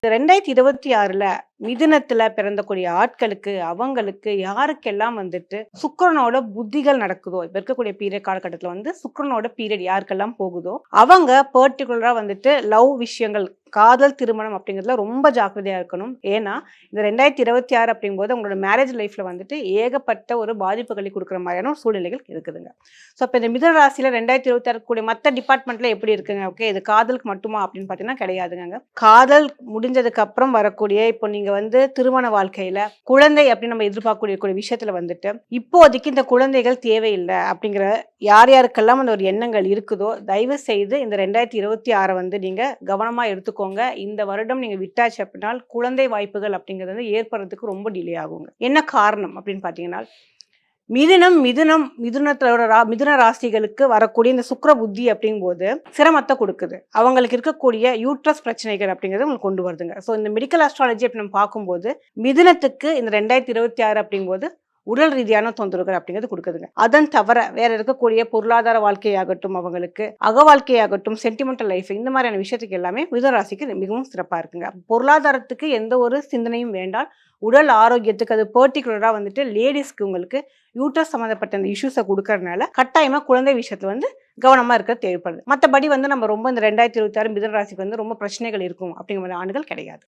2026ல மிதுனத்துல பிறந்தக்கூடிய ஆட்களுக்கு, அவங்களுக்கு யாருக்கெல்லாம் வந்துட்டு சுக்கிரனோட புத்திகள் நடக்குதோ, இப்ப இருக்கக்கூடிய பீரியட் காலகட்டத்துல வந்து சுக்கிரனோட பீரியட் யாருக்கெல்லாம் போகுதோ, அவங்க பர்ட்டிகுலரா வந்துட்டு லவ் விஷயங்கள், காதல் திருமணம் அப்படிங்கிறதுல ரொம்ப ஜாக்கிரதையா இருக்கணும். ஏன்னா, இந்த 2026 அப்படிங்கும்போது உங்களோட மேரேஜ் லைஃப்ல வந்துட்டு ஏகப்பட்ட ஒரு பாதிப்புகளை குடுக்குற மாதிரியான ஒரு சூழ்நிலைகள் இருக்குதுங்க. ஸோ, அப்ப இந்த மிதுன ராசியில 2026 கூடிய மத்த டிபார்ட்மெண்ட்ல எப்படி இருக்குங்க? ஓகே, இது காதலுக்கு மட்டுமா அப்படின்னு பார்த்தீங்கன்னா கிடையாதுங்க. காதல் முடிஞ்சதுக்கு அப்புறம் வரக்கூடிய இப்போ நீங்க வந்து திருமண வாழ்க்கையில குழந்தை அப்படின்னு நம்ம எதிர்பார்க்கக்கூடிய விஷயத்துல வந்துட்டு இப்போதைக்கு இந்த குழந்தைகள் தேவையில்லை அப்படிங்கிற யார் யாருக்கெல்லாம் அந்த ஒரு எண்ணங்கள் இருக்குதோ தயவு செய்து இந்த 2026 வந்து நீங்க கவனமா எடுத்துக்கோங்க. இந்த வருடம் நீங்க விட்டாச்சு அப்படின்னா குழந்தை வாய்ப்புகள் அப்படிங்கிறது வந்து ஏற்படுறதுக்கு ரொம்ப டிலே ஆகுங்க. என்ன காரணம் அப்படின்னு பாத்தீங்கன்னா மிதுன ராசிகளுக்கு வரக்கூடிய இந்த சுக்கிர புத்தி அப்படிங்கும்போது சிரமத்தை கொடுக்குது. அவங்களுக்கு இருக்கக்கூடிய யூட்ரஸ் பிரச்சனைகள் அப்படிங்கிறது உங்களுக்கு கொண்டு வருதுங்க. ஸோ இந்த மெடிக்கல் அஸ்ட்ராலஜி அப்படி நம்ம பார்க்கும்போது மிதுனத்துக்கு இந்த 2026 அப்படிங்கும்போது உடல் ரீதியான தொந்தரவுகள் அப்படிங்கிறது கொடுக்குதுங்க. அதன் தவிர வேற இருக்கக்கூடிய பொருளாதார வாழ்க்கையாகட்டும், அவங்களுக்கு அக வாழ்க்கையாகட்டும், சென்டிமெண்டல் லைஃப் இந்த மாதிரியான விஷயத்துக்கு எல்லாமே மிதுன ராசிக்கு மிகவும் சிறப்பாக இருக்குங்க. பொருளாதாரத்துக்கு எந்த ஒரு சிந்தனையும் வேண்டாம். உடல் ஆரோக்கியத்துக்கு அது பர்டிகுலரா வந்துட்டு லேடிஸ்க்கு உங்களுக்கு யூட்ரஸ் சம்மந்தப்பட்ட அந்த இஷ்யூஸை கொடுக்கறதுனால கட்டாயமா குழந்தை விஷயத்துல வந்து கவனமா இருக்கிறது தேவைப்படுது. மற்றபடி வந்து நம்ம ரொம்ப இந்த 2026 மிதுன ராசிக்கு வந்து ரொம்ப பிரச்சனைகள் இருக்கும் அப்படிங்கிற ஆண்டுகள் கிடையாது.